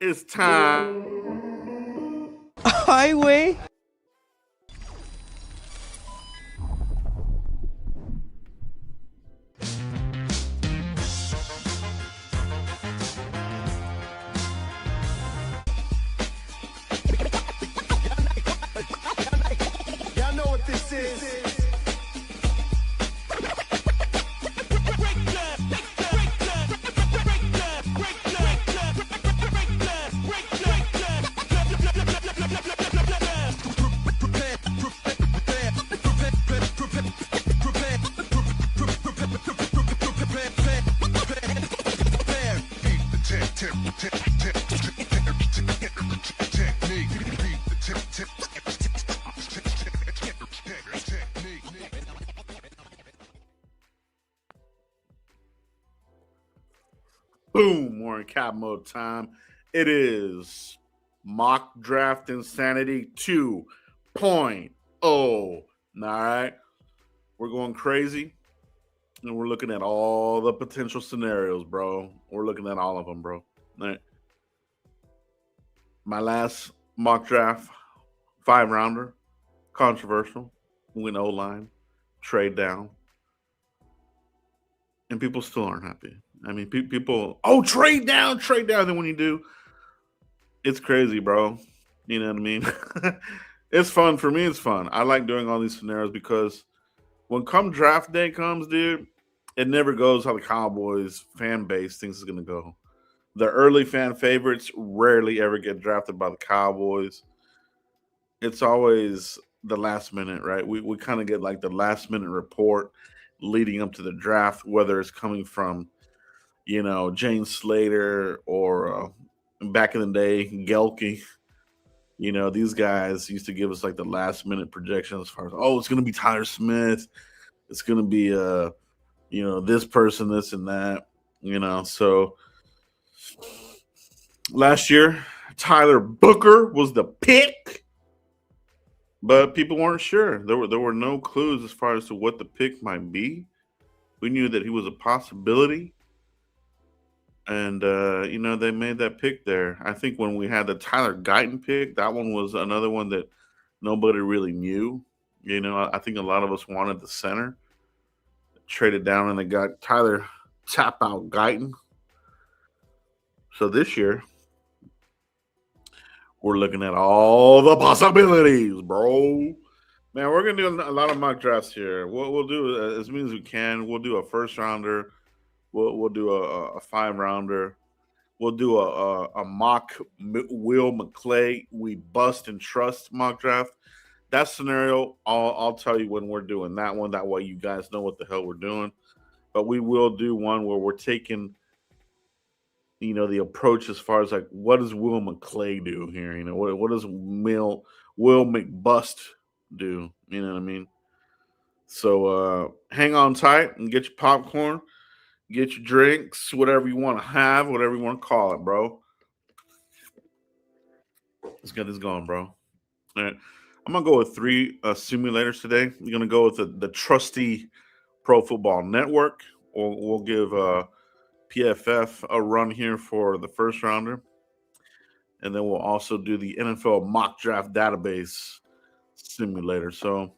It's time. Highway. Y'all know what this is. Boom, more in cap mode time. It is mock draft insanity 2.0. All right. We're going crazy and we're looking at all the potential scenarios, bro. We're looking at all of them, bro. All right. My last mock draft, 5 rounder, controversial, win O line, trade down, and people still aren't happy. I mean, people, oh, trade down, trade down. Then when you do, it's crazy, bro. You know what I mean? It's fun for me. It's fun. I like doing all these scenarios because when come draft day comes, dude, it never goes how the Cowboys fan base thinks it's gonna go. The early fan favorites rarely ever get drafted by the Cowboys. It's always the last minute, right? We kind of get like the last minute report leading up to the draft, whether it's coming from Jane Slater or back in the day Gelke. These guys used to give us like the last minute projection as far as, oh, it's gonna be Tyler Smith, it's gonna be this person, this and that. So last year Tyler Booker was the pick, but people weren't sure. There were no clues as far as to what the pick might be. We knew that he was a possibility, and they made that pick there. I think when we had the Tyler Guyton pick, that one was another one that nobody really knew. I think a lot of us wanted the center. Traded down and they got Tyler Tap Out Guyton. So this year we're looking at all the possibilities, bro. Man, we're gonna do a lot of mock drafts here. We'll do as many as we can. We'll do a first rounder. We'll do a 5 rounder. We'll do a mock Will McClay. We bust and trust mock draft. That scenario, I'll tell you when we're doing that one. That way, you guys know what the hell we're doing. But we will do one where we're taking, the approach as far as like, what does Will McClay do here? What does Will McBust do? You know what I mean? So hang on tight and get your popcorn, get your drinks, whatever you want to have, whatever you want to call it, bro. Let's get this going, bro. All right. I'm gonna go with 3 simulators today. I'm gonna go with the trusty Pro Football Network. We'll give PFF a run here for the first rounder, and then we'll also do the NFL Mock Draft Database simulator. So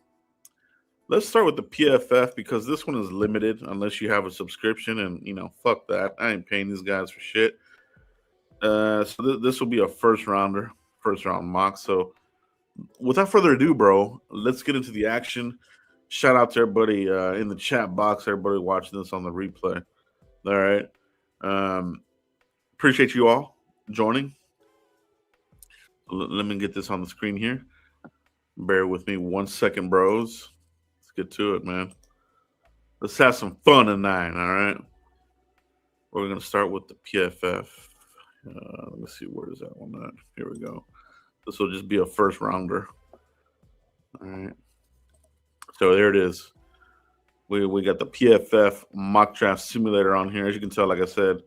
let's start with the PFF because this one is limited unless you have a subscription, and fuck that. I ain't paying these guys for shit. So this will be a first round mock. So without further ado, bro, let's get into the action. Shout out to everybody in the chat box, everybody watching this on the replay. All right. Appreciate you all joining. Let me get this on the screen here. Bear with me 1 second, bros. Let's get to it, man. Let's have some fun tonight, all right? We're going to start with the PFF. Let me see, where is that one at? Here we go. This will just be a first rounder. All right. So there it is. We got the PFF mock draft simulator on here. As you can tell, like I said,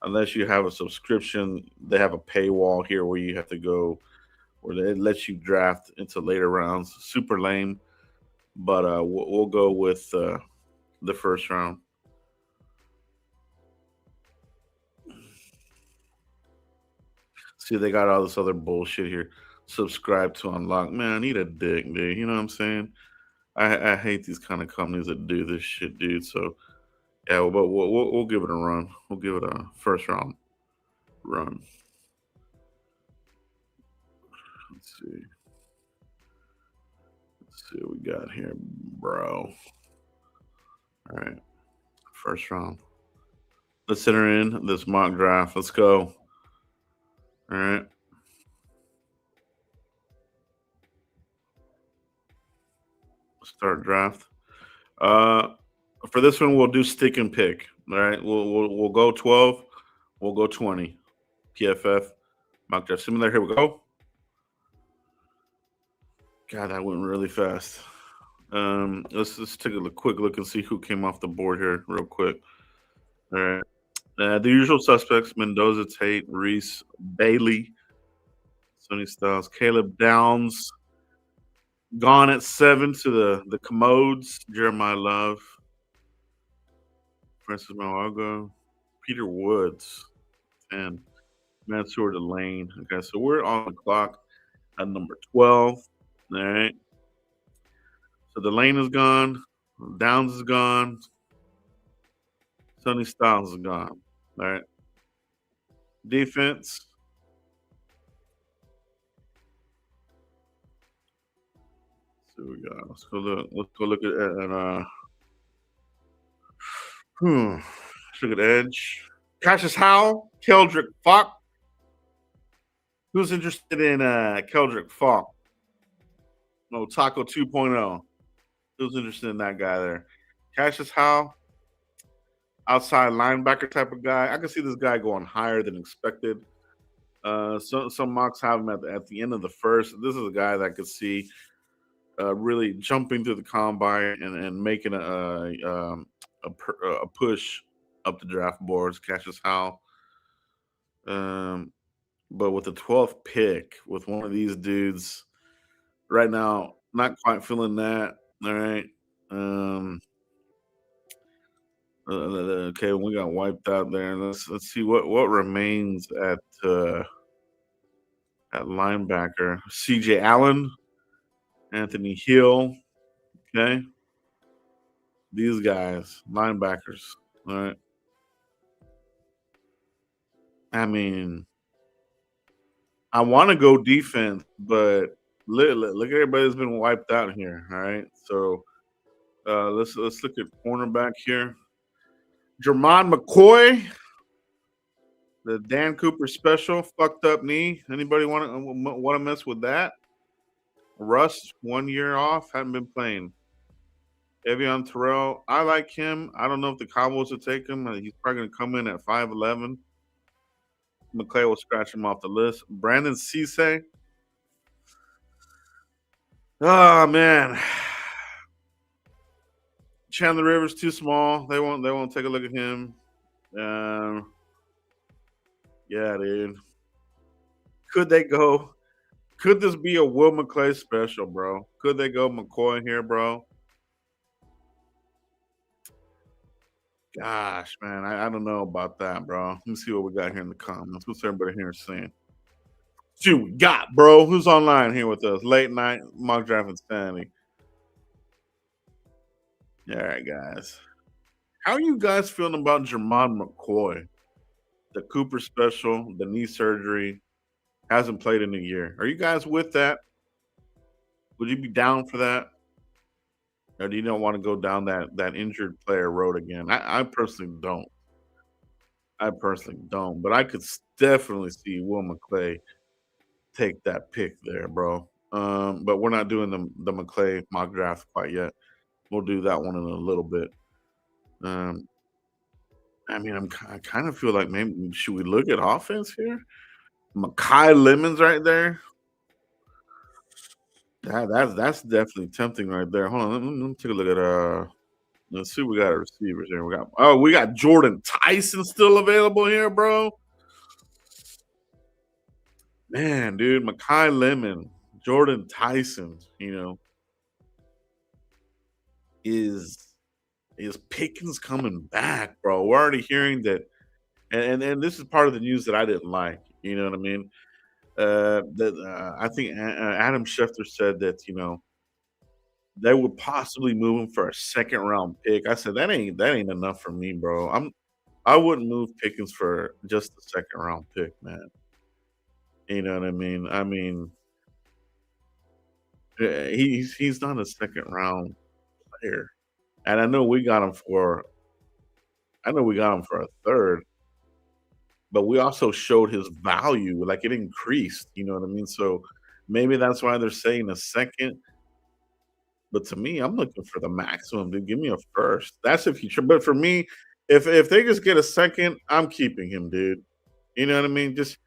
unless you have a subscription, they have a paywall here where you have to go, where they let you draft into later rounds. Super lame, but we'll go with the first round. See, they got all this other bullshit here. Subscribe to unlock. Man, I need a dick, dude. You know what I'm saying? I hate these kind of companies that do this shit, dude. So yeah, but we'll give it a run. We'll give it a first round run. Let's see. Let's see what we got here, bro. All right, first round. Let's enter in this mock draft. Let's go. All right. Start draft. Uh, for this one, we'll do stick and pick. All right, we'll go 12. We'll go 20. PFF mock draft simulator. Here we go. God, that went really fast. Let's take a quick look and see who came off the board here, real quick. All right, the usual suspects: Mendoza, Tate, Reese, Bailey, Sonny Styles, Caleb Downs. Gone at 7 to the commodes. Jeremiah Love, Francis Malaga, Peter Woods, and Mansour Delane. Okay, so we're on the clock at number 12. All right. So Delane is gone. Downs is gone. Sonny Styles is gone. All right. Defense. Let's see what we got. Let's go look. Let's go look at let's look at Edge. Cassius Howell, Keldrick Falk. Who's interested in Keldrick Falk? No, Taco 2.0. Who's interested in that guy there? Cassius Howell, outside linebacker type of guy. I can see this guy going higher than expected. Some mocks have him at the end of the first. This is a guy that I could see really jumping through the combine and making a push up the draft boards. Cassius Howell. But with the 12th pick, with one of these dudes, right now, not quite feeling that. All right. Okay, we got wiped out there. Let's see what remains at linebacker. C.J. Allen, Anthony Hill. Okay, these guys, linebackers. All right. I mean, I want to go defense, but look at everybody that's been wiped out here. All right, so let's look at cornerback here. Jermon McCoy, the Dan Cooper special, fucked up knee. Anybody want to mess with that? Russ, 1 year off, haven't been playing. Evian Terrell, I like him. I don't know if the Cowboys will take him. He's probably going to come in at 5'11". McClay will scratch him off the list. Brandon Cisse. Oh man, Chandler Rivers too small. They won't take a look at him. Yeah, dude. Could they go? Could this be a Will McClay special, bro? Could they go McCoy here, bro? Gosh, man, I don't know about that, bro. Let me see what we got here in the comments. What's everybody here saying? See what we got, bro. Who's online here with us? Late night mock draft insanity. All right, guys. How are you guys feeling about Jermon McCoy? The Cooper special, the knee surgery, hasn't played in a year. Are you guys with that? Would you be down for that? Or do you don't want to go down that injured player road again? I personally don't. I personally don't. But I could definitely see Will McClay take that pick there, bro. But we're not doing the McClay mock draft quite yet. We'll do that one in a little bit. Um, I mean, I kind of feel like maybe should we look at offense here? Makai Lemons right there. That's definitely tempting right there. Hold on, let me take a look at let's see, we got receivers here. We got Jordan Tyson still available here, bro. Man, dude, Makai Lemon, Jordan Tyson, is Pickens coming back, bro? We're already hearing that, and this is part of the news that I didn't like. You know what I mean? I think Adam Schefter said that they would possibly move him for a second round pick. I said that ain't enough for me, bro. I wouldn't move Pickens for just a second round pick, man. You know what I mean? He's not a second round player, and I know we got him for a third, but we also showed his value, like it increased. You know what I mean? So maybe that's why they're saying a second. But to me, I'm looking for the maximum. Dude, give me a first. That's if you. But for me, if they just get a second, I'm keeping him, dude. You know what I mean? Just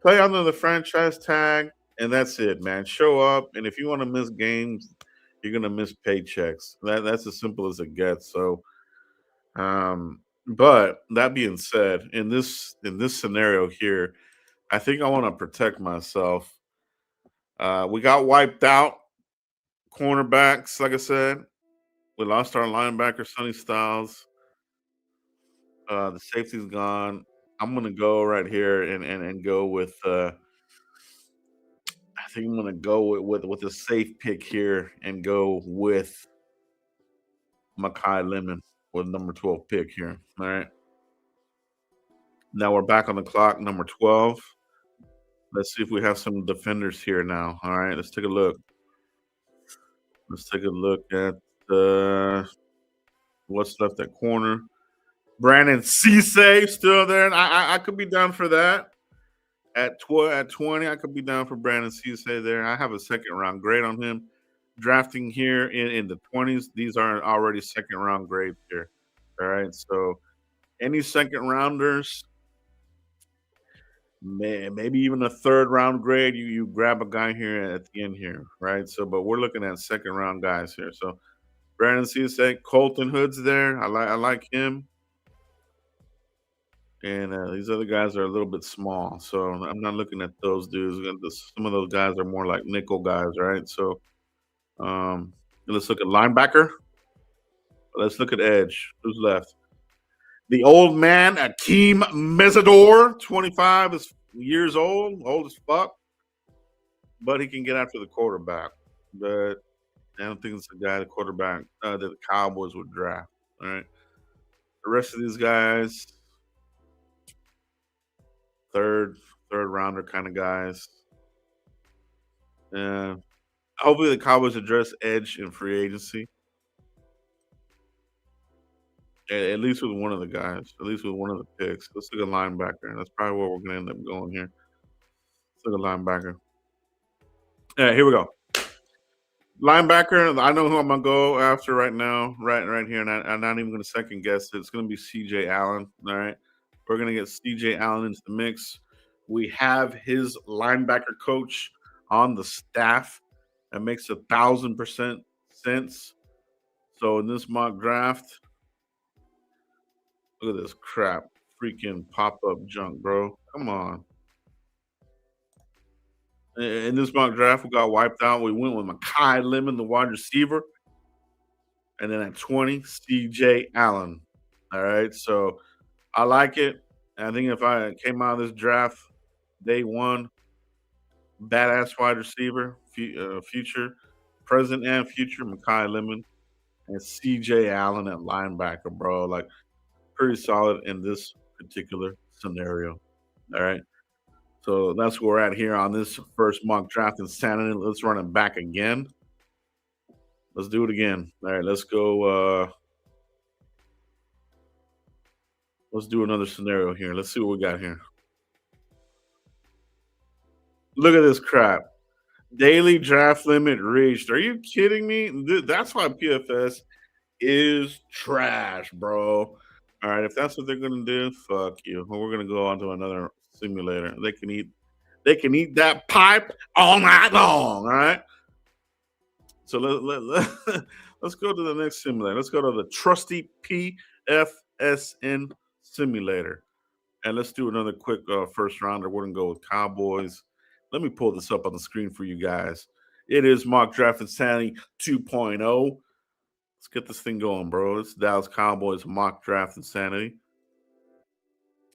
play under the franchise tag, and that's it, man. Show up, and if you want to miss games, you're gonna miss paychecks. That's as simple as it gets. So, but that being said, in this scenario here, I think I want to protect myself. We got wiped out. Cornerbacks, like I said, we lost our linebacker, Sonny Styles. The safety's gone. I'm gonna go right here and go with. I think I'm gonna go with a safe pick here and go with Makai Lemon with number 12 pick here. All right. Now we're back on the clock, number 12. Let's see if we have some defenders here now. All right, let's take a look. Let's take a look at what's left at corner. Brandon Cisse still there. And I could be down for that. At 20, I could be down for Brandon Cisse there. I have a second round grade on him. Drafting here in the 20s, these are already second round grades here. All right. So any second rounders, maybe even a third round grade, you grab a guy here at the end here, right? So, but we're looking at second round guys here. So Brandon Cisse, Colton Hood's there. I like him. And these other guys are a little bit small, so I'm not looking at those dudes. Some of those guys are more like nickel guys, right? So let's look at linebacker. Let's look at edge. Who's left? The old man, Akeem Mesidor, 25 years old as fuck, but he can get after the quarterback. But I don't think it's the guy, the quarterback that the Cowboys would draft. All right. The rest of these guys, third, third rounder kind of guys. Yeah. Hopefully the Cowboys address edge in free agency. At least with one of the guys, at least with one of the picks. Let's look at linebacker. That's probably where we're gonna end up going here. Let's look at linebacker. Yeah, here we go. Linebacker, I know who I'm gonna go after right now, right here, and I'm not even gonna second guess it. It's gonna be CJ Allen. All right. We're gonna get CJ Allen into the mix. We have his linebacker coach on the staff. That makes 1,000% sense. So in this mock draft, look at this crap. Freaking pop-up junk, bro. Come on. In this mock draft, we got wiped out. We went with Makai Lemon, the wide receiver. And then at 20, CJ Allen. All right. So I like it. I think if I came out of this draft day one, badass wide receiver, future, present and future, Makai Lemon, and CJ Allen at linebacker, bro. Like pretty solid in this particular scenario. All right. So that's where we're at here on this first mock draft insanity. Let's run it back again. Let's do it again. All right, let's go. Let's do another scenario here. Let's see what we got here. Look at this crap. Daily draft limit reached. Are you kidding me? That's why PFS is trash, bro. All right, if that's what they're gonna do, fuck you. Well, we're gonna go on to another simulator. They can eat that pipe all night long. All right. So let's go to the next simulator. Let's go to the trusty PFSN simulator. And let's do another quick first rounder. We're going to go with Cowboys. Let me pull this up on the screen for you guys. It is Mock Draft Insanity 2.0. Let's get this thing going, bro. It's Dallas Cowboys Mock Draft Insanity.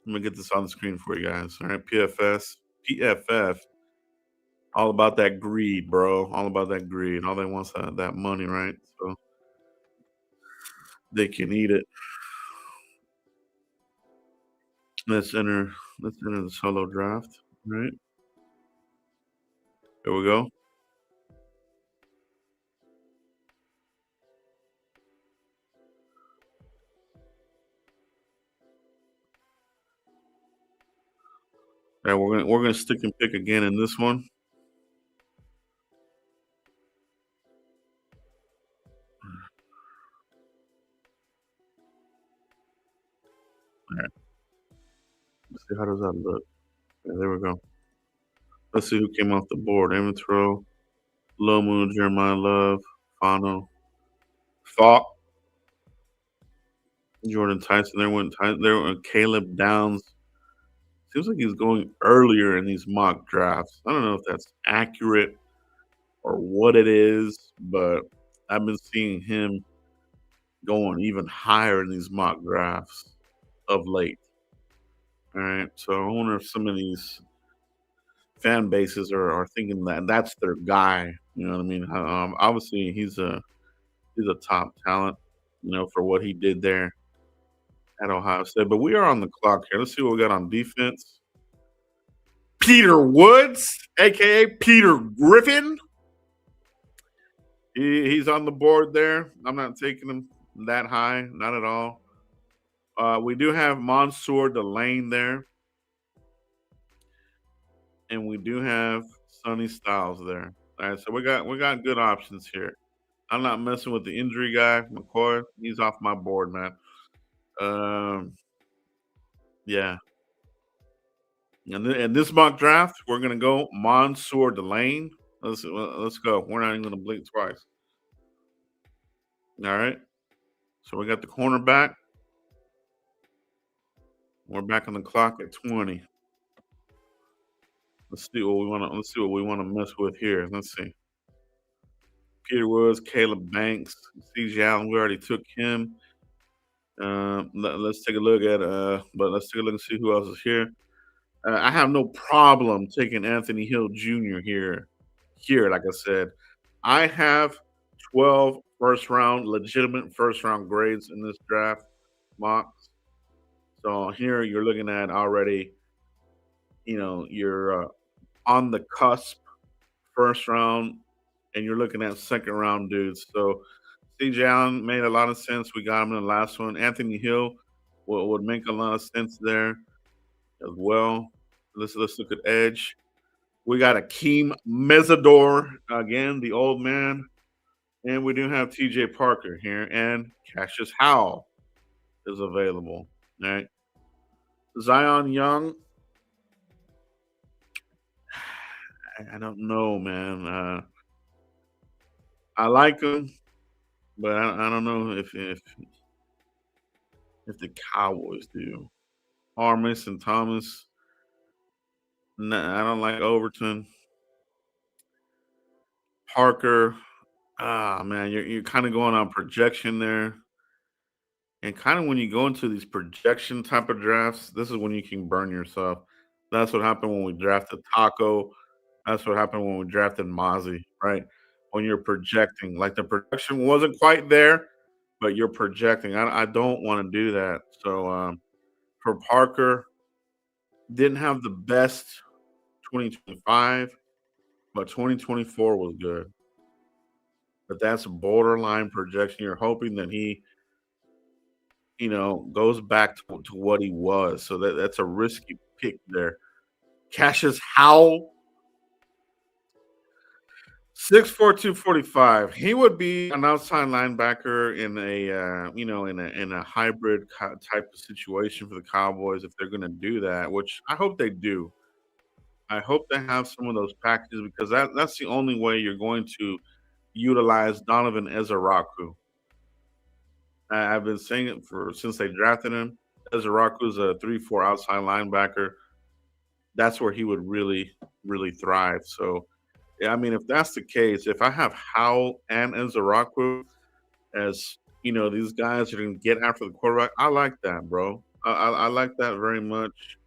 Let me get this on the screen for you guys. All right, PFF. All about that greed, bro. All about that greed. All they wants that money, right? So they can eat it. Let's enter. Let's enter the solo draft. Right. Here we go. Yeah, we're gonna stick and pick again in this one. All right. Let's see how does that look. Yeah, there we go. Let's see who came off the board. Throw. Low Moon, Jeremiah Love, Fano, Thought, Jordan Tyson. There went Caleb Downs. Seems like he's going earlier in these mock drafts. I don't know if that's accurate or what it is, but I've been seeing him going even higher in these mock drafts of late. All right. So I wonder if some of these fan bases are thinking that that's their guy. You know what I mean? Obviously, he's a top talent, for what he did there at Ohio State. But we are on the clock here. Let's see what we got on defense. Peter Woods, aka Peter Griffin. He's on the board there. I'm not taking him that high, not at all. We do have Mansour Delane there, and we do have Sonny Styles there. All right, so we got good options here. I'm not messing with the injury guy, McCoy. He's off my board, man. Um, yeah. And this mock draft, we're gonna go Mansour Delane. Let's go. We're not even gonna blink twice. All right. So we got the cornerback. We're back on the clock at 20. Let's see what we want to. Let's see what we want to mess with here. Let's see. Peter Woods, Caleb Banks, CJ Allen. We already took him. Let's take a look at. But let's take a look and see who else is here. I have no problem taking Anthony Hill Jr. here. Here, like I said, I have 12 first round, legitimate first round grades in this draft mocks. So here you're looking at already, you're on the cusp first round, and you're looking at second round dudes. So CJ Allen made a lot of sense. We got him in the last one. Anthony Hill would make a lot of sense there as well. Let's look at edge. We got Akeem Mesidor again, the old man, and we do have T.J. Parker here, and Cassius Howell is available. All right, Zion Young. I don't know, man. I like him, but I don't know if the Cowboys do. Armis and Thomas. Nah, I don't like Overton. Parker. Ah, man, you're kind of going on projection there. And kind of when you go into these projection type of drafts, this is when you can burn yourself. That's what happened when we drafted Taco. That's what happened when we drafted Mozzie, right? When you're projecting, like the projection wasn't quite there, but you're projecting. I don't want to do that. So for Parker, didn't have the best 2025, but 2024 was good. But that's borderline projection. You're hoping that he, goes back to what he was. So that's a risky pick there. Cassius Howell, 6'4", 245. He would be an outside linebacker in a hybrid type of situation for the Cowboys if they're going to do that, which I hope they do. I hope they have some of those packages because that's the only way you're going to utilize Donovan Ezaraku. I've been saying it since they drafted him. Ezaraku's a 3-4 outside linebacker. That's where he would really, really thrive. So, yeah, I mean, if that's the case, if I have Howell and Ezaraku as these guys are going to get after the quarterback, I like that, bro. I like that very much.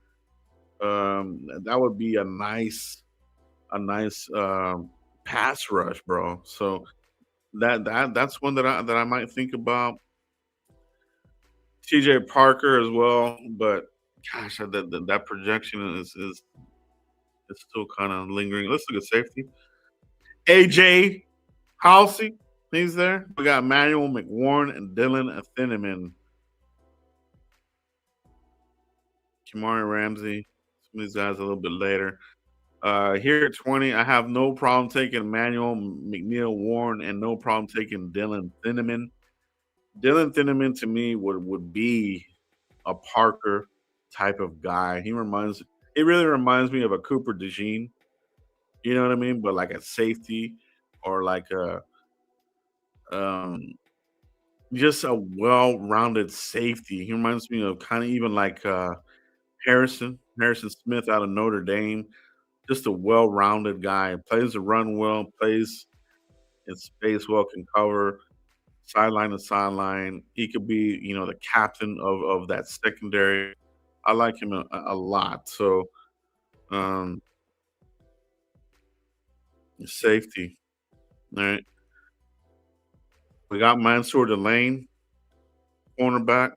That would be a nice a nice pass rush, bro. So that's one that I might think about. TJ Parker as well, but gosh, that projection is still kind of lingering. Let's look at safety. AJ Halsey, he's there. We got Manuel McWarren and Dylan Athineman, Kamari Ramsey. Some of these guys a little bit later. Here at 20, I have no problem taking Manuel McNeil Warren and no problem taking Dylan Thinneman. Dylan Thinneman to me would be a Parker type of guy. He really reminds me of a Cooper DeJean. You know what I mean? But like a safety or like a um just a well-rounded safety. He reminds me of kind of even like Harrison Smith out of Notre Dame. Just a well-rounded guy. Plays the run well, plays in space well, can cover sideline to sideline. He could be, the captain of that secondary. I like him a lot. So um safety. All right. We got Mansour Delane, cornerback.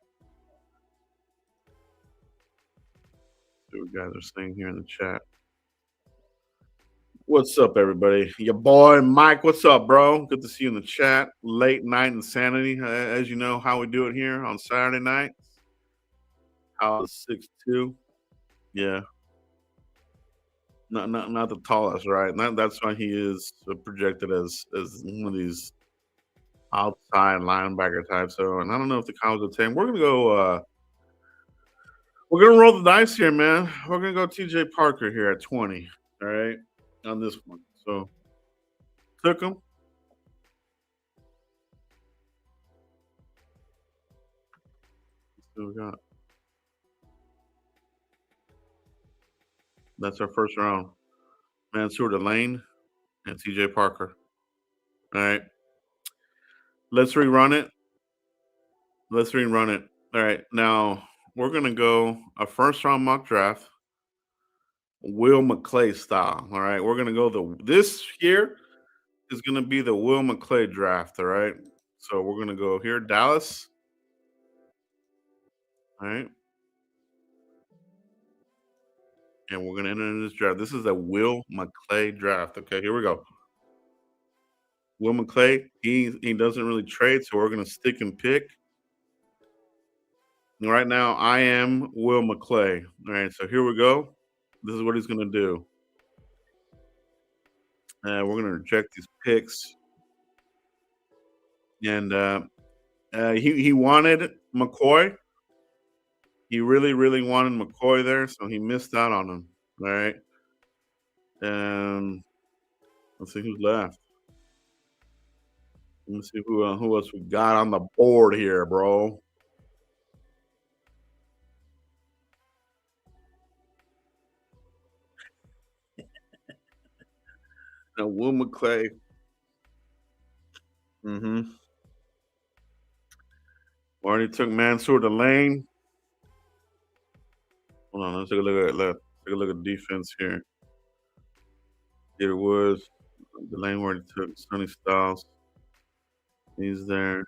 See what guys are saying here in the chat. What's up, everybody? Your boy Mike. What's up, bro? Good to see you in the chat. Late night insanity, as you know how we do it here on Saturday night. Out 6'2". Yeah, not the tallest, right? That's why he is projected as one of these outside linebacker types. So, and I don't know if the Cowboys will take him. We're gonna go. We're gonna roll the dice here, man. We're gonna go TJ Parker here at 20. All right, on this one. So took him. Still got. That's our first round. Mansour Delane and TJ Parker. All right. Let's rerun it. Let's rerun it. All right. Now we're gonna go a first round mock draft, Will McClay style. All right. We're gonna go this here is gonna be the Will McClay draft. All right. So we're gonna go here, Dallas. All right. And we're gonna enter in this draft. This is a Will McClay draft. Okay, here we go. Will McClay, he doesn't really trade, so we're gonna stick and pick. And right now, I am Will McClay. All right, so here we go. This is what he's gonna do. We're gonna reject these picks. And he wanted McCoy. He really, really wanted McCoy there, so he missed out on him. All right. And let's see who's left. Let me see who else we got on the board here, bro. Will McClay. Mm-hmm. Already took Mansour Delane. Hold on, let's take a look at defense here. Peter Woods, Delane already took Sonny Styles. He's there.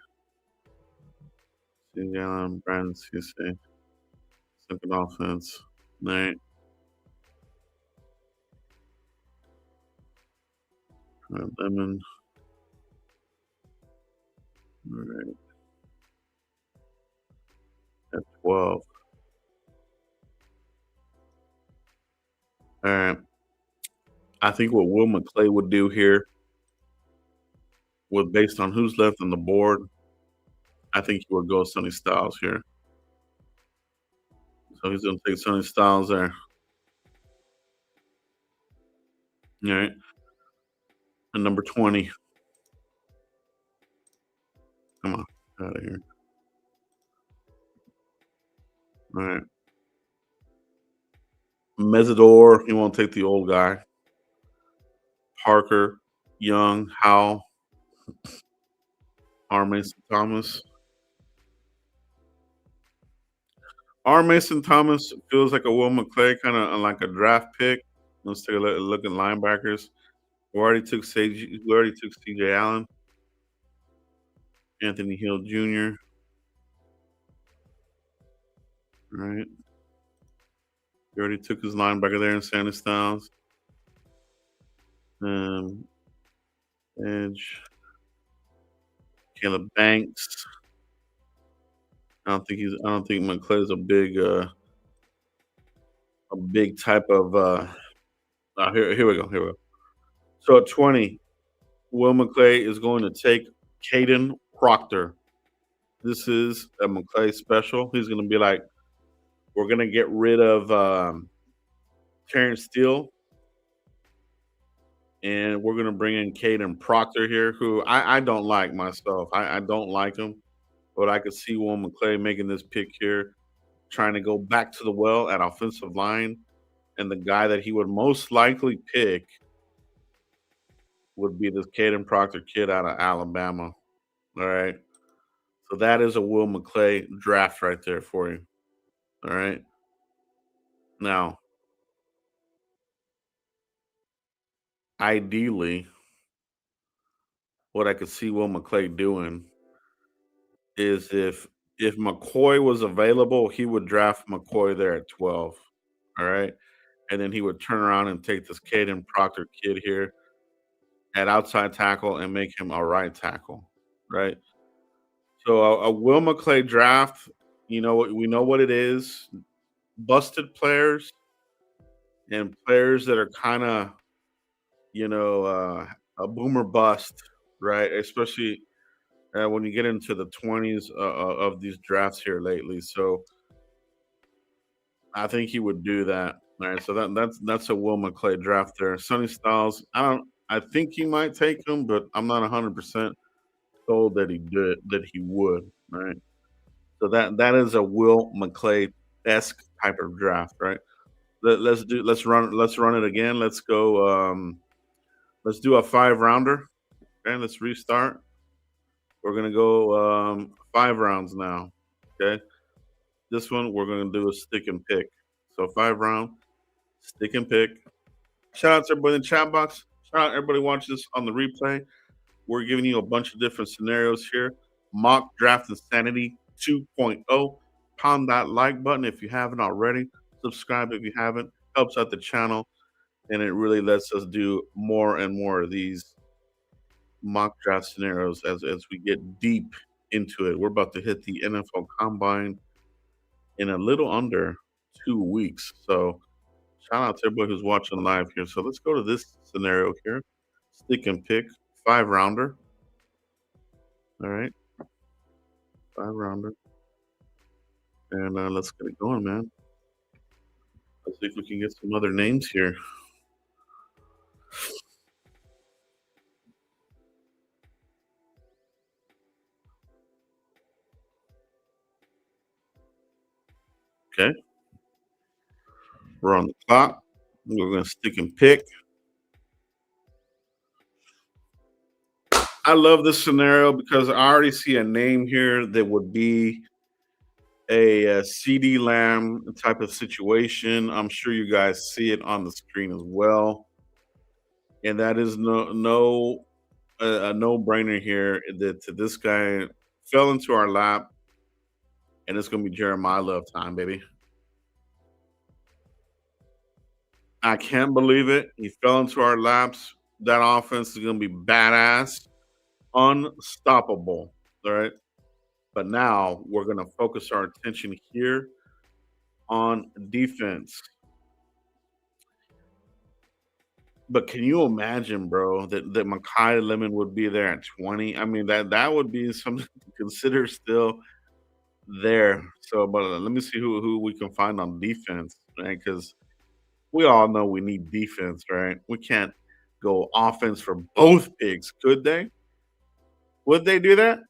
C. Allen, Brandon Cisse. Second offense. Nate. Lemon. All right. At 12. All right. I think what Will McClay would do here, with based on who's left on the board, I think he would go Sonny Styles here. So he's going to take Sonny Styles there. All right. And number 20. Come on. Out of here. All right. Mesidor, he won't take the old guy. Parker, Young, Howell, R. Mason Thomas. R. Mason Thomas feels like a Will McClay, kind of like a draft pick. Let's take a look at linebackers. We already took CJ Allen, Anthony Hill Jr. Right. We already took his linebacker there in Santa Styles. Um, Edge, Caleb Banks. I don't think McClay is a big type of here we go. Here we go. So at 20, Will McClay is going to take Caden Proctor. This is a McClay special. He's going to be like, we're going to get rid of Terrence Steele, and we're going to bring in Caden Proctor here, who I don't like myself. I don't like him, but I could see Will McClay making this pick here, trying to go back to the well at offensive line. And the guy that he would most likely pick would be this Caden Proctor kid out of Alabama. All right. So that is a Will McClay draft right there for you. All right. Now, ideally, what I could see Will McClay doing is if McCoy was available, he would draft McCoy there at 12. All right. And then he would turn around and take this Caden Proctor kid here at outside tackle and make him a right tackle. Right. So a Will McClay draft, we know what it is. Busted players and players that are kind of, a boomer bust, right? Especially when you get into the 20s of these drafts here lately. So I think he would do that. All right. So that's a Will McClay draft there. Sonny Styles, I think he might take him, but I'm not 100% sold that he would. Right. So that is a Will McClay esque type of draft, right? Let's run it again. Let's go. Let's do a 5 rounder. Okay, let's restart. We're gonna go 5 rounds now. Okay, this one we're gonna do a stick and pick. So 5 round stick and pick. Shout out to everybody in the chat box. Shout out everybody watching this on the replay. We're giving you a bunch of different scenarios here. Mock Draft Insanity 2.0. Pound that like button if you haven't already. Subscribe if you haven't. Helps out the channel, and it really lets us do more and more of these mock draft scenarios as we get deep into it. We're about to hit the NFL Combine in a little under 2 weeks. So shout out to everybody who's watching live here. So let's go to this scenario here. Stick and pick 5 rounder. All right, 5 rounder. And let's get it going, man. Let's see if we can get some other names here. Okay. We're on the clock. We're going to stick and pick. I love this scenario because I already see a name here that would be a CD Lamb type of situation. I'm sure you guys see it on the screen as well. And that is a no brainer here that this guy fell into our lap, and it's going to be Jeremiah Love time, baby. I can't believe it. He fell into our laps. That offense is going to be badass, unstoppable. All right. But now we're going to focus our attention here on defense. But can you imagine, bro, that Makai Lemon would be there at 20? I mean, that would be something to consider still there. So, but let me see who we can find on defense, right? Because we all know we need defense, right? We can't go offense for both picks, could they? Would they do that?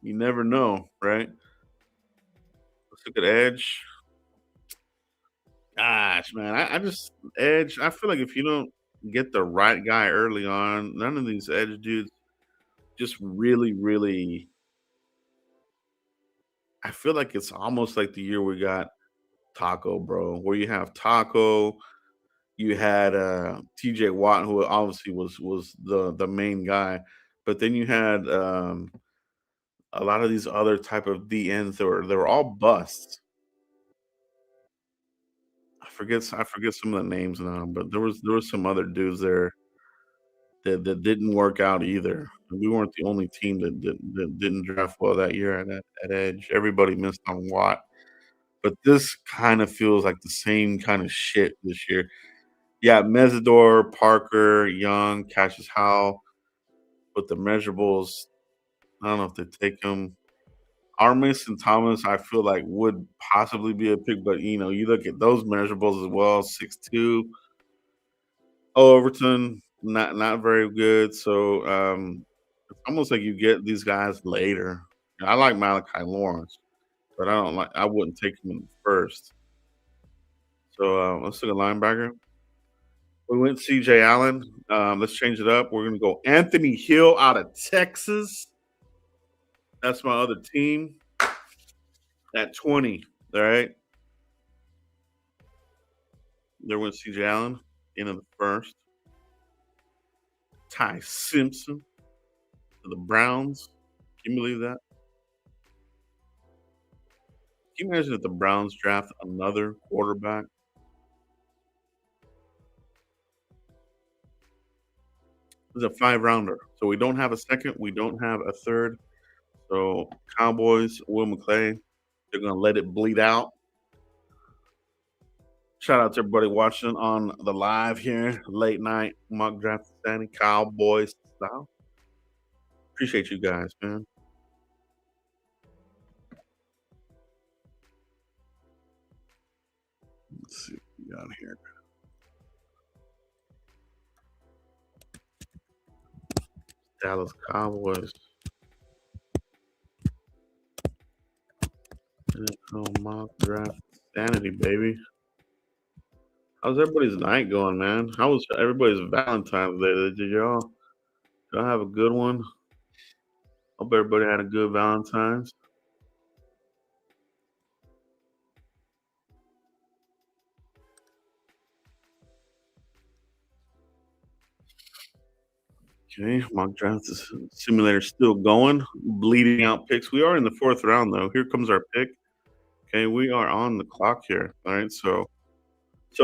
You never know, right? Let's look at Edge. Gosh, man, I just Edge. I feel like if you don't get the right guy early on, none of these Edge dudes just really, really. I feel like it's almost like the year we got Taco, bro, where you have Taco, You had TJ Watt, who obviously was the main guy, but then you had a lot of these other type of DNs that were all busts. I forget some of the names now, but there was some other dudes there that didn't work out either. We weren't the only team that didn't draft well that year at edge. Everybody missed on Watt, but this kind of feels like the same kind of shit this year. Yeah, Mesidor, Parker, Young, Cassius Howell, but the measurables, I don't know if they take them. Armis and Thomas, I feel like would possibly be a pick, but you look at those measurables as well, 6'2". Overton, not very good. So it's almost like you get these guys later. I like Malachi Lawrence, but I wouldn't take him in the first. So let's look at linebacker. We went CJ Allen. Let's change it up. We're gonna go Anthony Hill out of Texas. That's my other team at 20. All right. There went CJ Allen into the first. Ty Simpson to the Browns. Can you believe that? Can you imagine if the Browns draft another quarterback? It's a 5 rounder. So we don't have a second. We don't have a third. So Cowboys, Will McClay, they're gonna let it bleed out. Shout out to everybody watching on the live here, late night mock draft standing, Cowboys style. Appreciate you guys, man. Let's see what we got here. Dallas Cowboys. NFL mock draft sanity, baby. How's everybody's night going, man? How was everybody's Valentine's Day? Did y'all have a good one? Hope everybody had a good Valentine's. Okay, mock draft simulator still going, bleeding out picks. We are in the fourth round though. Here comes our pick. Okay, we are on the clock here. All right, so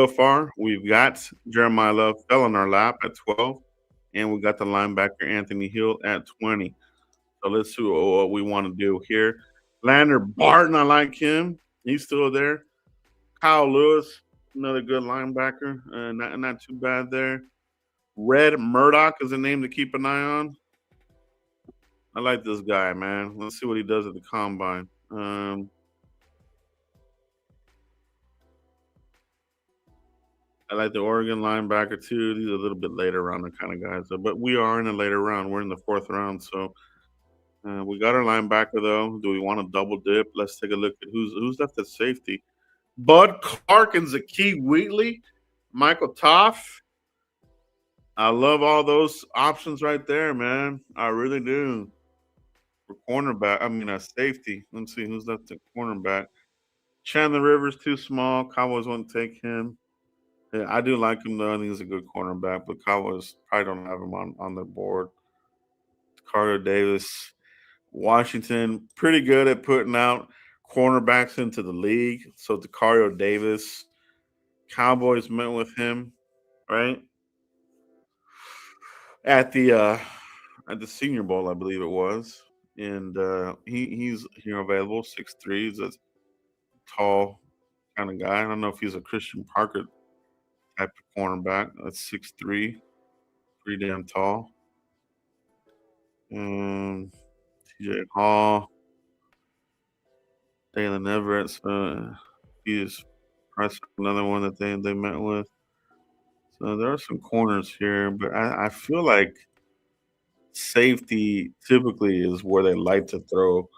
far we've got Jeremiah Love fell in our lap at 12, and we got the linebacker Anthony Hill at 20. So let's see what we want to do here. Lander Barton, I like him. He's still there. Kyle Lewis, another good linebacker. Not too bad there. Red Murdoch is a name to keep an eye on. I like this guy, man. Let's see what he does at the combine. I like the Oregon linebacker too. These are a little bit later round kind of guys, but we are in a later round. We're in the fourth round, so we got our linebacker though. Do we want to double dip? Let's take a look at who's left at safety. Bud Clark and Zakee Wheatley, Michael Toff. I love all those options right there, man. I really do. For cornerback, safety. Let's see who's left at cornerback. Chandler Rivers too small. Cowboys won't take him. Yeah, I do like him though. I think he's a good cornerback, but Cowboys probably don't have him on their board. Carter Davis, Washington, pretty good at putting out cornerbacks into the league. So Decario Davis, Cowboys met with him, right? At the Senior Bowl, I believe it was. And he's here available, 6'3". He's a tall kind of guy. I don't know if he's a Christian Parker type of cornerback. That's 6'3", pretty damn tall. TJ Hall, Dalen Everett. He is probably another one that they met with. So there are some corners here, but I feel like safety typically is where they like to throw.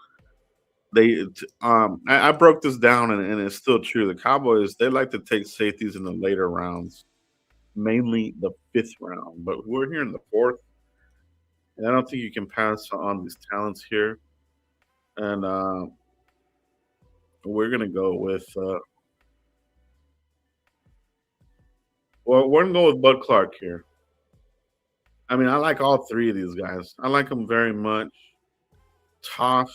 I broke this down and it's still true. The Cowboys, they like to take safeties in the later rounds, mainly the fifth round. But we're here in the fourth, and I don't think you can pass on these talents here. And we're gonna go with Well, we're gonna go with Bud Clark here. I mean, I like all three of these guys. I like them very much. Tough,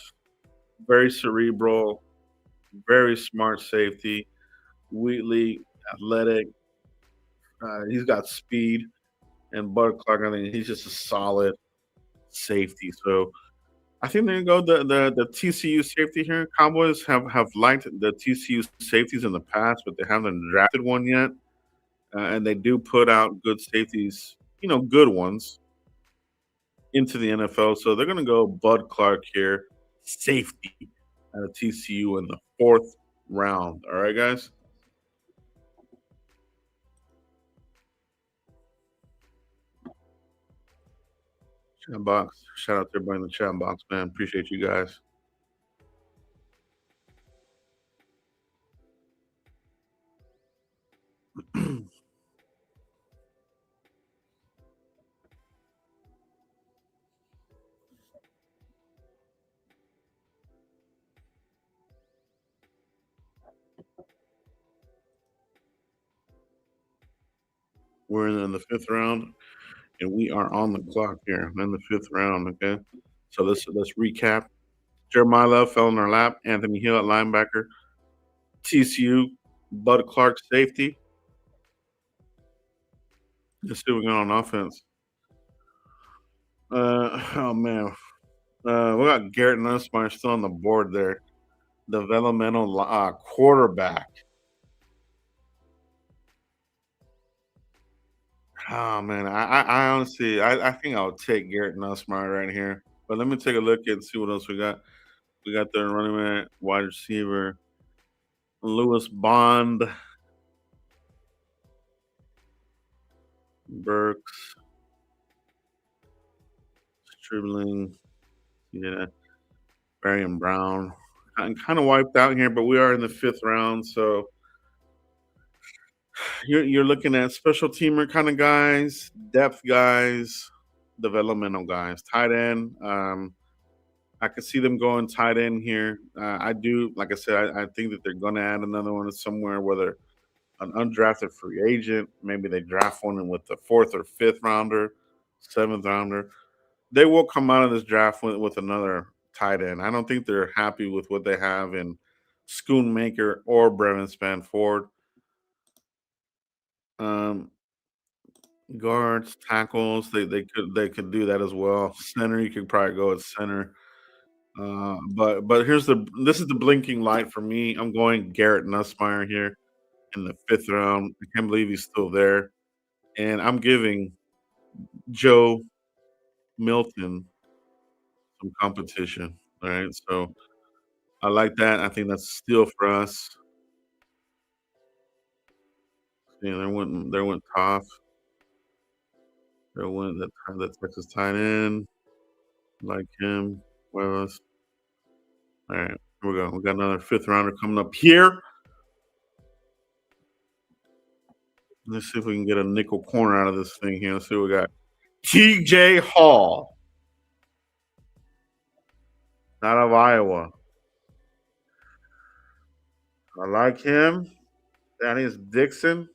very cerebral, very smart safety. Wheatley, athletic. He's got speed, and Bud Clark. I think he's just a solid safety. So I think they're gonna go the TCU safety here. Cowboys have liked the TCU safeties in the past, but they haven't drafted one yet. And they do put out good safeties, good ones into the NFL. So they're going to go Bud Clark here, safety at TCU in the fourth round. All right, guys. Chat box. Shout out to everybody in the chat box, man. Appreciate you guys. We're in the fifth round, and we are on the clock here in the fifth round. Okay, so let's recap. Jeremiah Love fell in our lap. Anthony Hill at linebacker. TCU, Bud Clark safety. Let's see what we got on offense. Oh man, we got Garrett Nussmeier still on the board there. Developmental quarterback. Oh man, I honestly, I think I'll take Garrett Nussmeier right here. But let me take a look and see what else we got. We got the running back, wide receiver, Lewis Bond, Burks, Stribling, yeah, Marion Brown. I'm kind of wiped out here, but we are in the fifth round, so you're looking at special teamer kind of guys, depth guys, developmental guys, tight end. I could see them going tight end here. I do, like I said, I think that they're going to add another one somewhere, whether an undrafted free agent, maybe they draft one in with the fourth or fifth rounder, seventh rounder. They will come out of this draft with another tight end. I don't think they're happy with what they have in Schoonmaker or Brevin Spanford. Um, Guards, tackles, they could do that as well. Center, you could probably go at center. But this is the blinking light for me. I'm going Garrett Nussmeier here in the fifth round. I can't believe he's still there. And I'm giving Joe Milton some competition. All right. So I like that. I think that's a steal for us. Yeah, they went tough. They went that Texas tight end. Like him. Where else? All right, here we go. We got another fifth rounder coming up here. Let's see if we can get a nickel corner out of this thing here. Let's see what we got. TJ Hall out of Iowa. I like him. That is Dixon.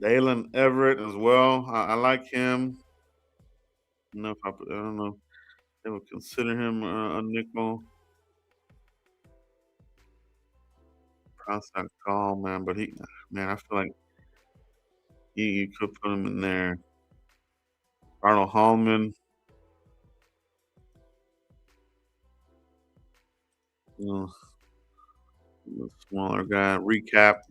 Dalen Everett as well. I like him. I don't know. They would consider him a nickel prospect call, man. But man, I feel like you could put him in there. Arnold Hallman, you know, the smaller guy. Recap,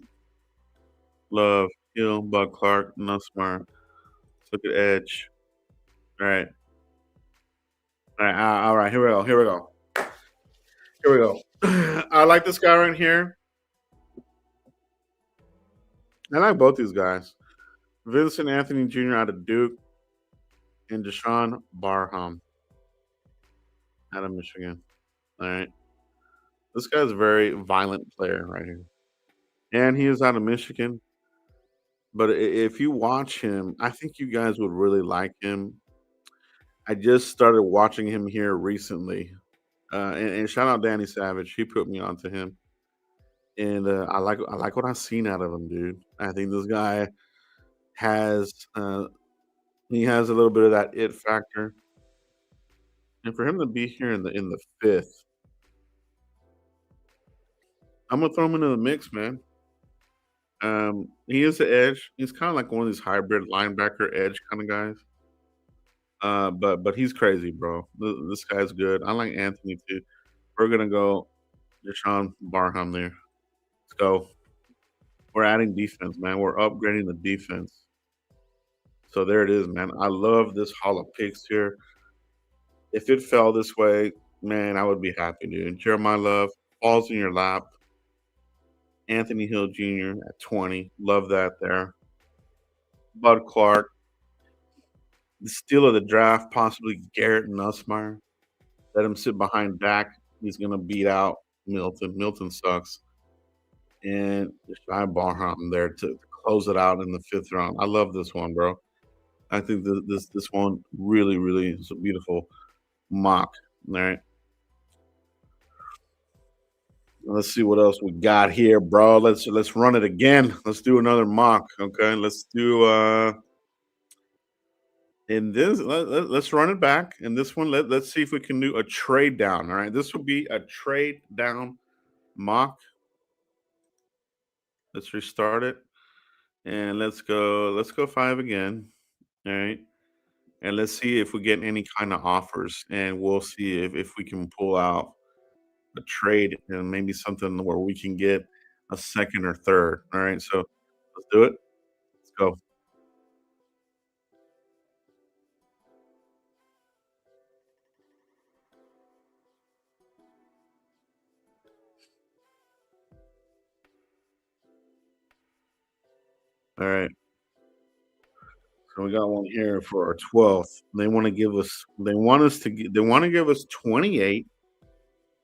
Love, Hill, Bud Clark, Nussmeier. Let's look at Edge. All right. All right. Here we go. Here we go. Here we go. I like this guy right here. I like both these guys. Vincent Anthony Jr. out of Duke and Deshaun Barham out of Michigan. All right. This guy's a very violent player right here. And he is out of Michigan. But if you watch him, I think you guys would really like him. I just started watching him here recently. And shout out Danny Savage. He put me onto him. and I like what I've seen out of him, dude. I think this guy has he has a little bit of that it factor, and for him to be here in the fifth, I'm gonna throw him into the mix, man. He is the edge. He's kind of like one of these hybrid linebacker edge kind of guys. But he's crazy, bro. This guy's good. I like Anthony too. We're gonna go Deshaun Barham there. Let's go. We're adding defense, man. We're upgrading the defense. So there it is, man. I love this Hall of Picks here. If it fell this way, man, I would be happy, dude. Jeremiah Love falls in your lap. Anthony Hill Jr. at 20. Love that there. Bud Clark. The steal of the draft, possibly Garrett Nussmeyer. Let him sit behind Dak. He's going to beat out Milton. Milton sucks. And Shy Barham there to close it out in the fifth round. I love this one, bro. I think this one really is a beautiful mock. All right. Let's see what else we got here, bro. Let's run it again. Let's do another mock. Okay. Let's do in this let's run it back. In this one, let's see if we can do a trade down. All right. This will be a trade down mock. Let's restart it. And let's go five again. All right. And let's see if we get any kind of offers. And we'll see if we can pull out a trade and maybe something where we can get a second or third. All right. So let's do it. Let's go. All right. So we got one here for our 12th. They want to give us they want to give us 28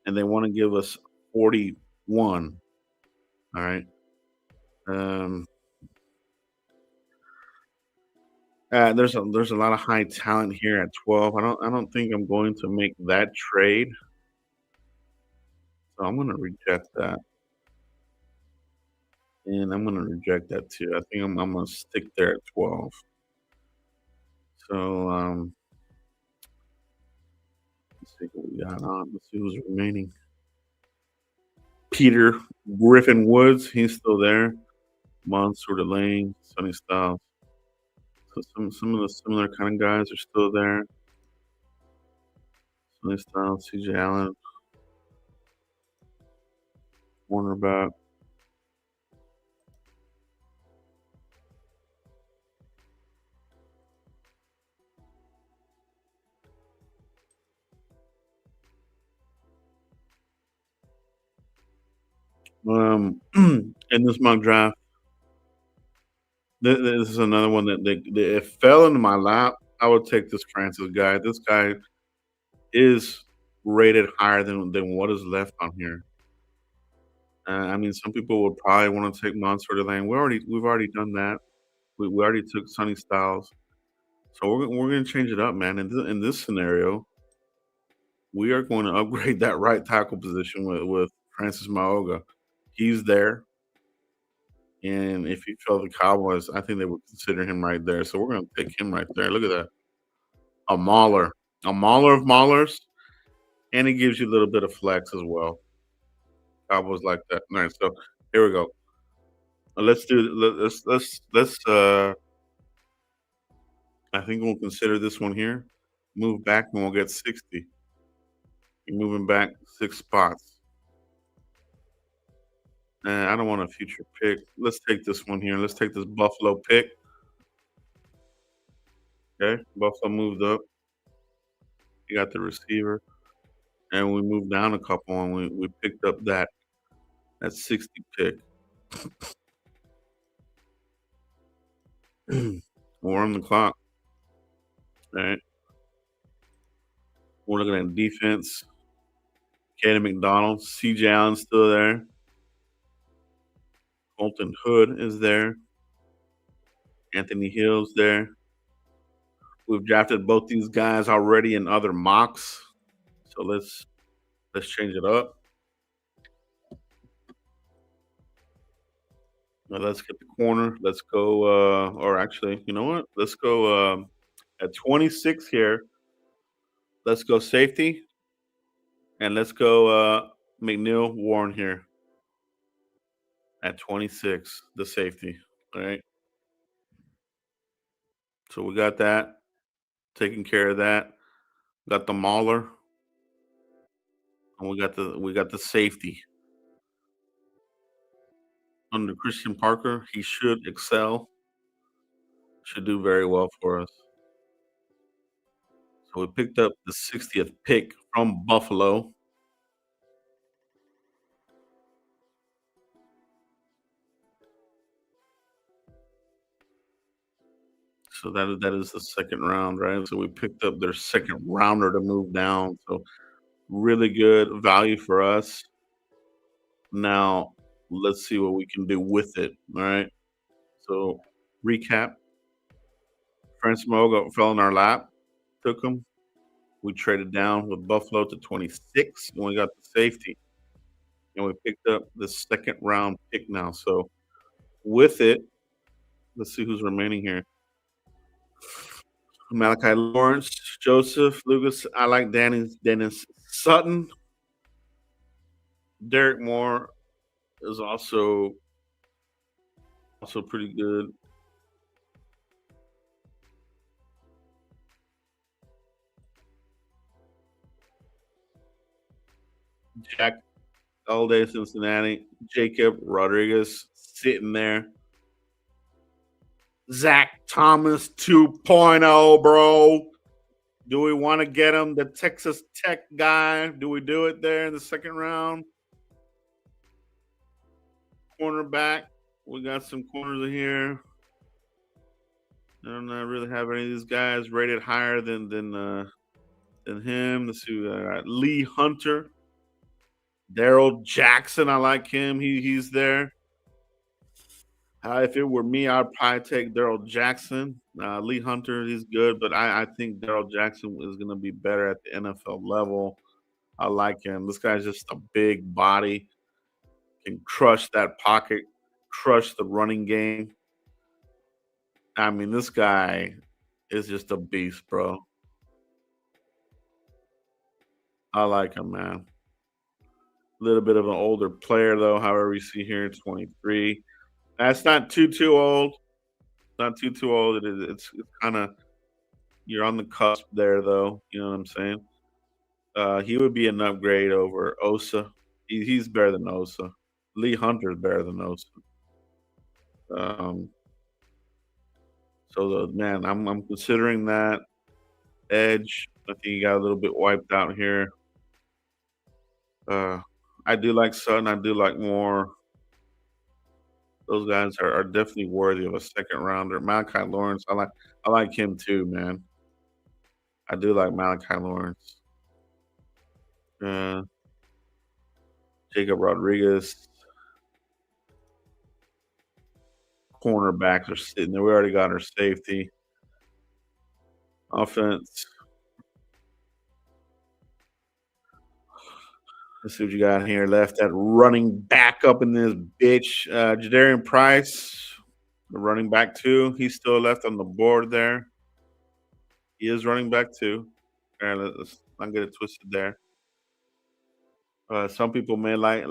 and they want to give us 41. All right. Um there's a lot of high talent here at 12. I don't think I'm going to make that trade. So I'm gonna reject that. And I'm gonna reject that too. I think I'm gonna stick there at 12. So let's see what we got on. Let's see who's remaining. Peter Griffin Woods, he's still there. Monsoor Lane, Sonny Styles. So some of the similar kind of guys are still there. Sonny Styles, CJ Allen, cornerback. In this mock draft, this is another one that it fell into my lap. I would take this Francis guy. This guy is rated higher than what is left on here. I mean, some people would probably want to take Monsoor Lane. We've already done that. We already took Sonny Styles, so we're gonna change it up, man. In this scenario, we are going to upgrade that right tackle position with Francis Maoga. He's there, and if he fell the Cowboys, I think they would consider him right there. So we're going to take him right there. Look at that, a mauler of maulers, and it gives you a little bit of flex as well. Cowboys like that. All right, so here we go. Let's do let's I think we'll consider this one here. Move back and we'll get 60. You're moving back 6 spots. I don't want a future pick. Let's take this one here. Let's take this Buffalo pick. Okay, Buffalo moved up. You got the receiver, and we moved down a couple, and we picked up that 60 pick. We're on the clock. All right, we're looking at defense. Kaden McDonald, CJ Allen still there. Colton Hood is there. Anthony Hill's there. We've drafted both these guys already in other mocks. So let's change it up. Let's get the corner. Let's go. Or actually, you know what? Let's go at 26 here. Let's go safety, and let's go McNeil Warren here at 26, the safety. All right. So we got that taking care of that. Got the mauler, and we got the safety under Christian Parker. He should excel. Should do very well for us. So we picked up the 60th pick from Buffalo. So that is the second round, right? So we picked up their second rounder to move down. So really good value for us. Now let's see what we can do with it. All right. So recap: France Moga fell in our lap, took him. We traded down with Buffalo to 26, and we got the safety, and we picked up the second round pick now. So with it, let's see who's remaining here. Malachi Lawrence, Joseph, Lucas. I like Dennis Sutton. Derek Moore is also pretty good. Jack all day Cincinnati. Jacob Rodriguez sitting there. Zach Thomas 2.0, bro. Do we want to get him? The Texas Tech guy. Do we do it there in the second round? Cornerback. We got some corners in here. I don't know, really have any of these guys rated higher than him. Let's see. Lee Hunter, Daryl Jackson. I like him. He's there. If it were me, I'd probably take Daryl Jackson. Lee Hunter, he's good, but I think Daryl Jackson is going to be better at the NFL level. I like him. This guy's just a big body, can crush that pocket, crush the running game. I mean, this guy is just a beast, bro. I like him, man. A little bit of an older player, though. However, you see here, 23. That's not too old. Not too old. It's kind of you're on the cusp there, though. You know what I'm saying? He would be an upgrade over Osa. He's better than Osa. Lee Hunter's better than Osa. Um, so man, I'm considering that edge. I think he got a little bit wiped out here. Uh, I do like Sutton. I do like Moore. Those guys are definitely worthy of a second rounder. Malachi Lawrence, I like him too, man. I do like Malachi Lawrence. Uh, Jacob Rodriguez, cornerbacks are sitting there. We already got our safety. Offense. Let's see what you got here. Left that running back up in this bitch. Jadarian Price, the running back too. He's still left on the board there. He is running back too. All right, let's not get it twisted there. Some people may like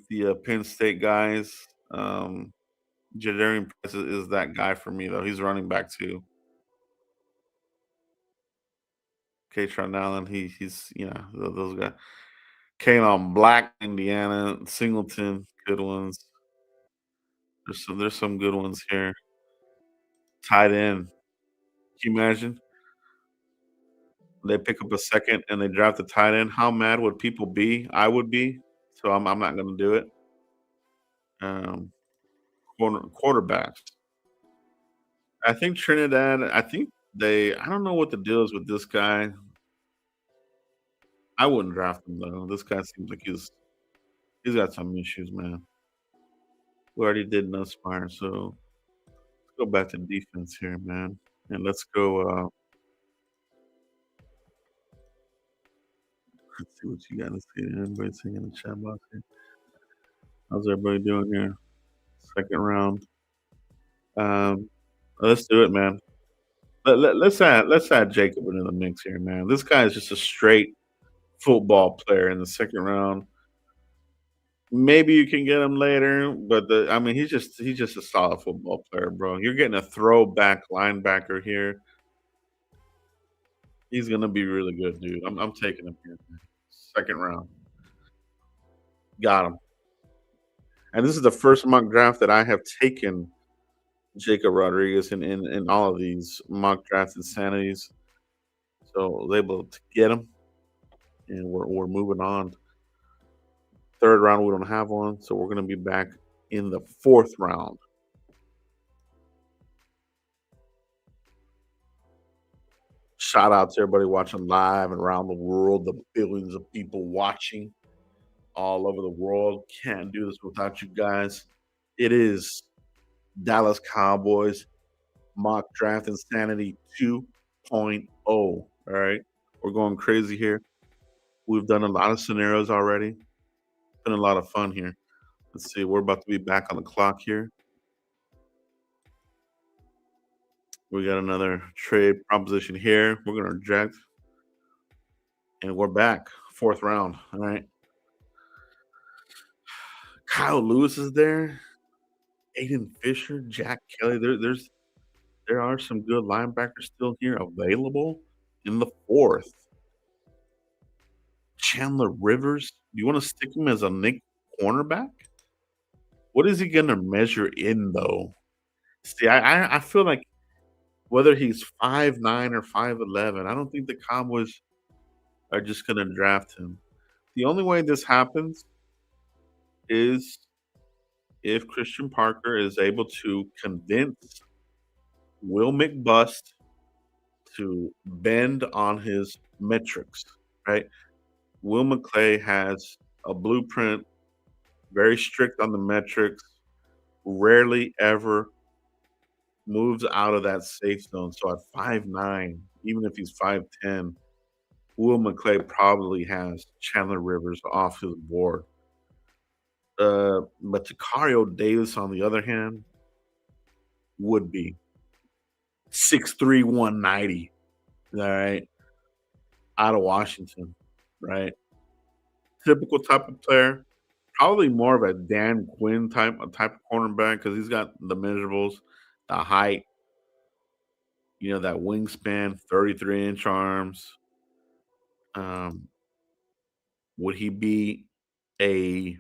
the Penn State guys. Jadarian Price is that guy for me though. He's running back too. Katron Allen, he's those guys. Kalon Black, Indiana, Singleton, good ones. There's some good ones here. Tight end. Can you imagine? They pick up a second and they draft a tight end. How mad would people be? I would be. So I'm not going to do it. Um, quarterbacks. I think Trinidad. I think they. I don't know what the deal is with this guy. I wouldn't draft him though. This guy seems like he's got some issues, man. We already did Nussmeyer, so let's go back to defense here, man, and let's go. Let's see what you got to see. Everybody's saying in the chat box here. How's everybody doing here? second round. Um, let's do it, man. Let's add Jacob into the mix here, man. This guy is just a straight football player in the second round. Maybe you can get him later, but I mean, he's just a solid football player, bro. You're getting a throwback linebacker here. He's gonna be really good, dude. I'm taking him here, man. Second round. Got him. And this is the first mock draft that I have taken Jacob Rodriguez in all of these mock draft insanities. So I was able to get him, and we're moving on. Third round, we don't have one, so we're gonna be back in the fourth round. Shout out to everybody watching live and around the world, the billions of people watching all over the world. Can't do this without you guys. It is Dallas Cowboys mock draft insanity 2.0. All right. We're going crazy here. We've done a lot of scenarios already. Been a lot of fun here. Let's see. We're about to be back on the clock here. We got another trade proposition here. We're going to reject. And we're back. Fourth round. All right. Kyle Lewis is there. Aiden Fisher, Jack Kelly. There are some good linebackers still here available in the fourth. Chandler Rivers. Do you want to stick him as a Nick cornerback? What is he going to measure in though? See, I feel like whether he's 5'9" or 5'11", I don't think the Cowboys are just going to draft him. The only way this happens is if Christian Parker is able to convince Will McBust to bend on his metrics, right? Will McClay has a blueprint, very strict on the metrics, rarely ever moves out of that safe zone. So at 5'9", even if he's 5'10", Will McClay probably has Chandler Rivers off his board. But Takario Davis, on the other hand, would be 6'3", 190. All right. Out of Washington, right? Typical type of player. Probably more of a Dan Quinn type of cornerback because he's got the measurables, the height, that wingspan, 33-inch arms. Would he be a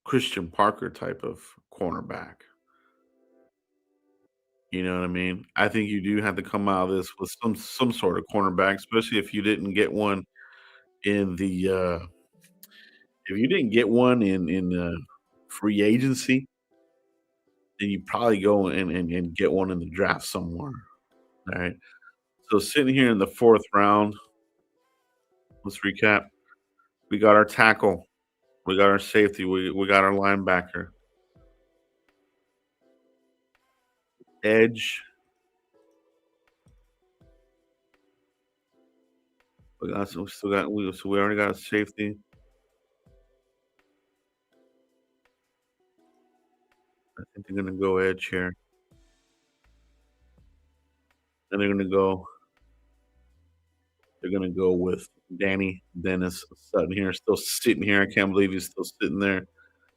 Christian Parker type of cornerback? You know what I mean? I think you do have to come out of this with some sort of cornerback, especially if you didn't get one in the if you didn't get one in free agency, then you probably go and get one in the draft somewhere. All right. So sitting here in the fourth round, let's recap. We got our tackle, we got our safety, we got our linebacker, edge. We already got a safety. I think they're gonna go edge here. And they're gonna go with Danny Dennis Sutton here, still sitting here. I can't believe he's still sitting there.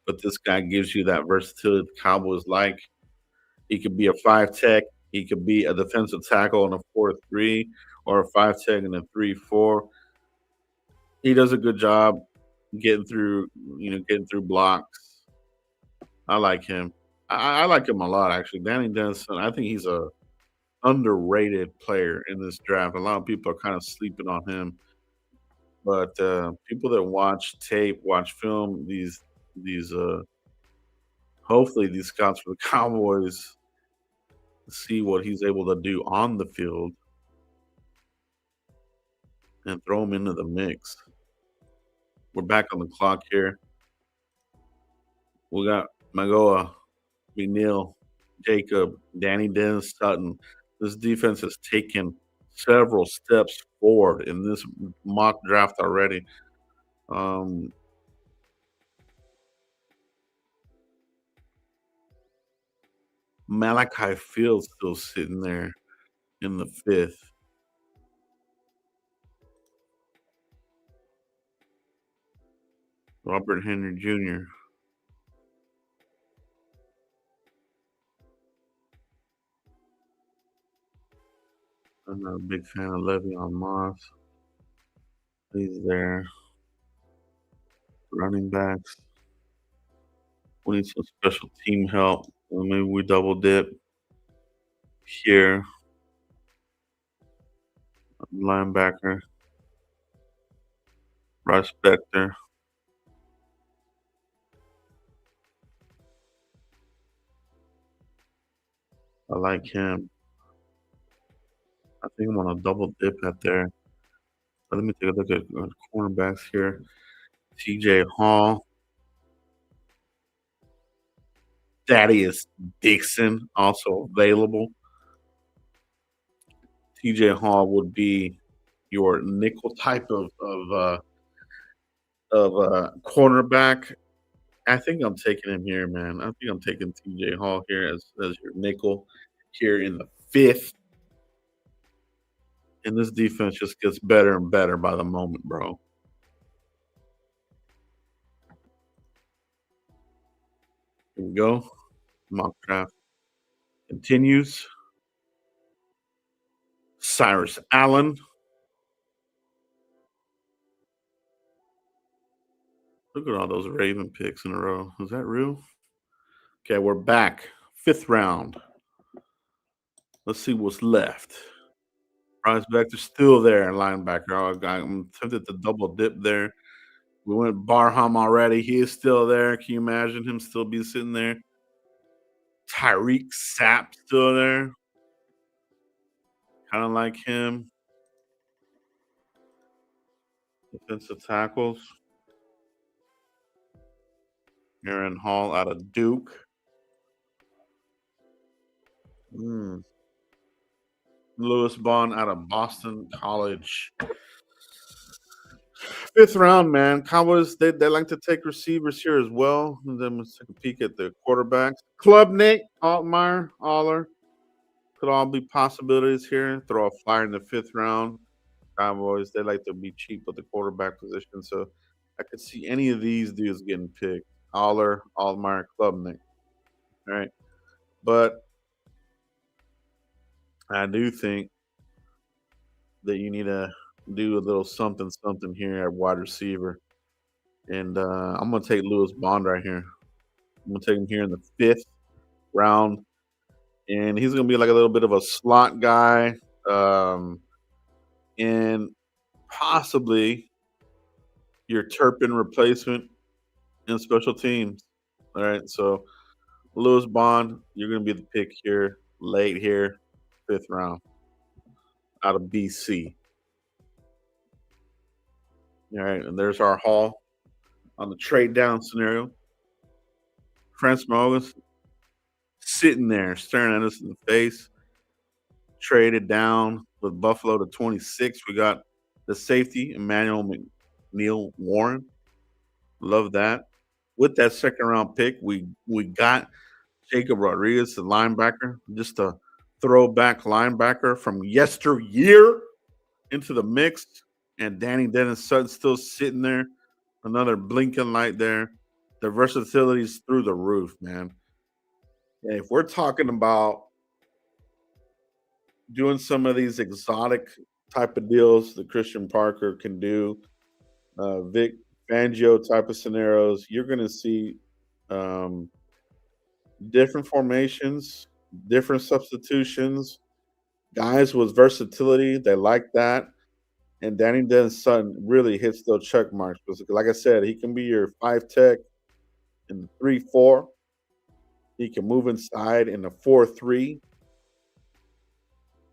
But this guy gives you that versatility the Cowboys like. He could be a 5 tech, he could be a defensive tackle in a 4-3, or a 5 tech in a 3-4. He does a good job getting through blocks. I like him. I like him a lot, actually. Danny Denison, I think he's a underrated player in this draft. A lot of people are kind of sleeping on him, but people that watch tape, watch film, these hopefully these scouts for the Cowboys see what he's able to do on the field and throw him into the mix. We're back on the clock here. We got Magoa, McNeil, Jacob, Danny Dennis Sutton. This defense has taken several steps forward in this mock draft already. Um, Malachi Fields still sitting there in the 5th. Robert Henry Jr. I'm not a big fan of Le'Veon Moss. He's there. Running backs. We need some special team help. Maybe we double dip here. Linebacker. Prospector. I like him. I think I'm gonna double dip at there. Let me take a look at cornerbacks here. TJ Hall. Thaddeus Dixon also available. TJ Hall would be your nickel type of cornerback. I think I'm taking him here, man. I think I'm taking TJ Hall here as your nickel here in the 5th. And this defense just gets better and better by the moment, bro. Here we go. Mock draft continues. Cyrus Allen. Look at all those Raven picks in a row. Is that real? Okay, we're back. 5th round. Let's see what's left. Prospector still there, linebacker. Oh, I'm tempted to double dip there. We went Barham already. He is still there. Can you imagine him still be sitting there? Tyreek Sapp still there. Kind of like him. Defensive tackles. Aaron Hall out of Duke. Lewis Bond out of Boston College. 5th round, man. Cowboys, they like to take receivers here as well. And then let's take a peek at the quarterbacks. Klubnik, Altmaier, Aller. Could all be possibilities here. Throw a flyer in the 5th round. Cowboys, they like to be cheap with the quarterback position. So I could see any of these dudes getting picked. Aller, Altmaier, Klubnik. All right. But I do think that you need to do a little something here at wide receiver. And I'm gonna take Lewis Bond right here. I'm gonna take him here in the 5th round. And he's gonna be like a little bit of a slot guy. And possibly your Turpin replacement in special teams. All right. So Lewis Bond, you're gonna be the pick here, late here, 5th round out of BC. All right, and there's our haul on the trade down scenario. Francis Mogus sitting there staring at us in the face. Traded down with Buffalo to 26. We got the safety, Emmanuel McNeil Warren. Love that. With that 2nd round pick, we got Jacob Rodriguez, the linebacker, just a throwback linebacker from yesteryear into the mix. And Danny Dennis Sutton still sitting there. Another blinking light there. The versatility is through the roof, man. And if we're talking about doing some of these exotic type of deals that Christian Parker can do, Vic Fangio type of scenarios, you're going to see different formations, different substitutions, guys with versatility. They like that. And Danny Dennis Sutton really hits those check marks. Because like I said, he can be your 5 tech in the 3-4. He can move inside in the 4-3.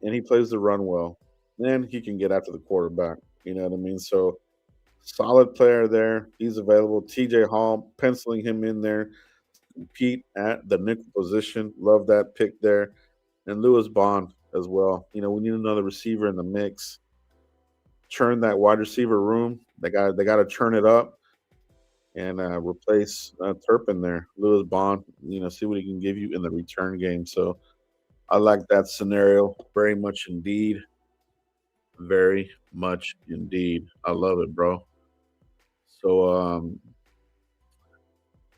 And he plays the run well. And he can get after the quarterback. You know what I mean? So solid player there. He's available. TJ Hall, penciling him in there. Compete at the nickel position. Love that pick there. And Lewis Bond as well. You know, we need another receiver in the mix. Churn that wide receiver room. They got to churn it up. and replace Turpin there, Lewis Bond. See what he can give you in the return game. So I like that scenario very much indeed, very much indeed. I love it, bro. So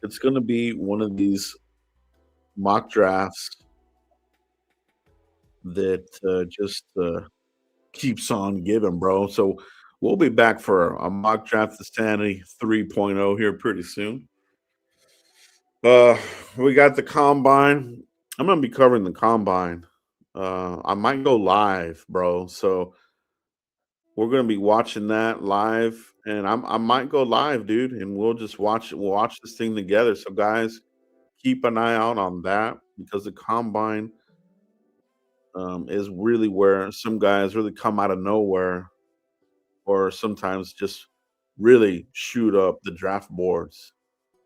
it's gonna be one of these mock drafts that just keeps on giving, bro. So we'll be back for a mock draft insanity 3.0 here pretty soon. Uh, we got the combine. I'm gonna be covering the combine. I might go live, bro. So we're gonna be watching that live, and I might go live, dude, and we'll just watch this thing together. So guys, keep an eye out on that because the combine is really where some guys really come out of nowhere, or sometimes just really shoot up the draft boards.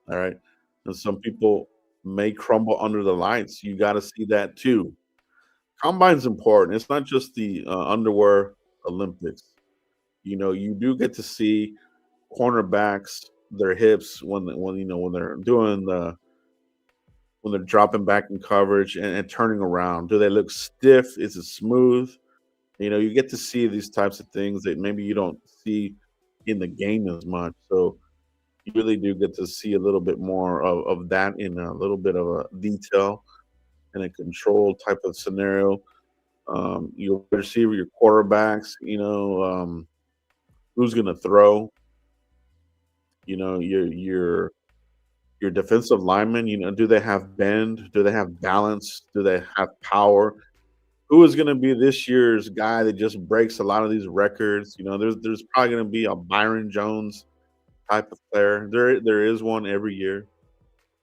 All right, and some people may crumble under the lights. You got to see that too. Combine's important. It's not just the underwear Olympics. You do get to see cornerbacks, their hips when they're doing when they're dropping back in coverage and turning around. Do they look stiff? Is it smooth? You get to see these types of things that maybe you don't see in the game as much. So you really do get to see a little bit more of that in a little bit of a detail in a control type of scenario. Your receiver, your quarterbacks, who's going to throw, your defensive linemen, do they have bend? Do they have balance? Do they have power? Who is going to be this year's guy that just breaks a lot of these records? There's probably going to be a Byron Jones type of player. There is one every year.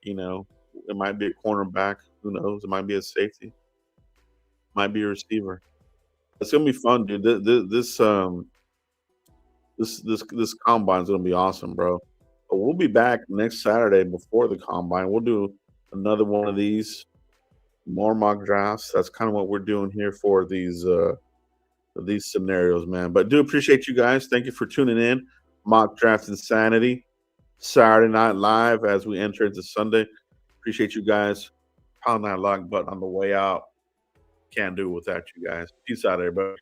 You know, it might be a cornerback. Who knows? It might be a safety. Might be a receiver. It's gonna be fun, dude. This combine is gonna be awesome, bro. But we'll be back next Saturday before the combine. We'll do another one of these more mock drafts. That's kind of what we're doing here for these scenarios, man. But do appreciate you guys. Thank you for tuning in. Mock draft insanity. Saturday Night Live as we enter into Sunday. Appreciate you guys. Pound that like button on the way out. Can't do it without you guys. Peace out, everybody.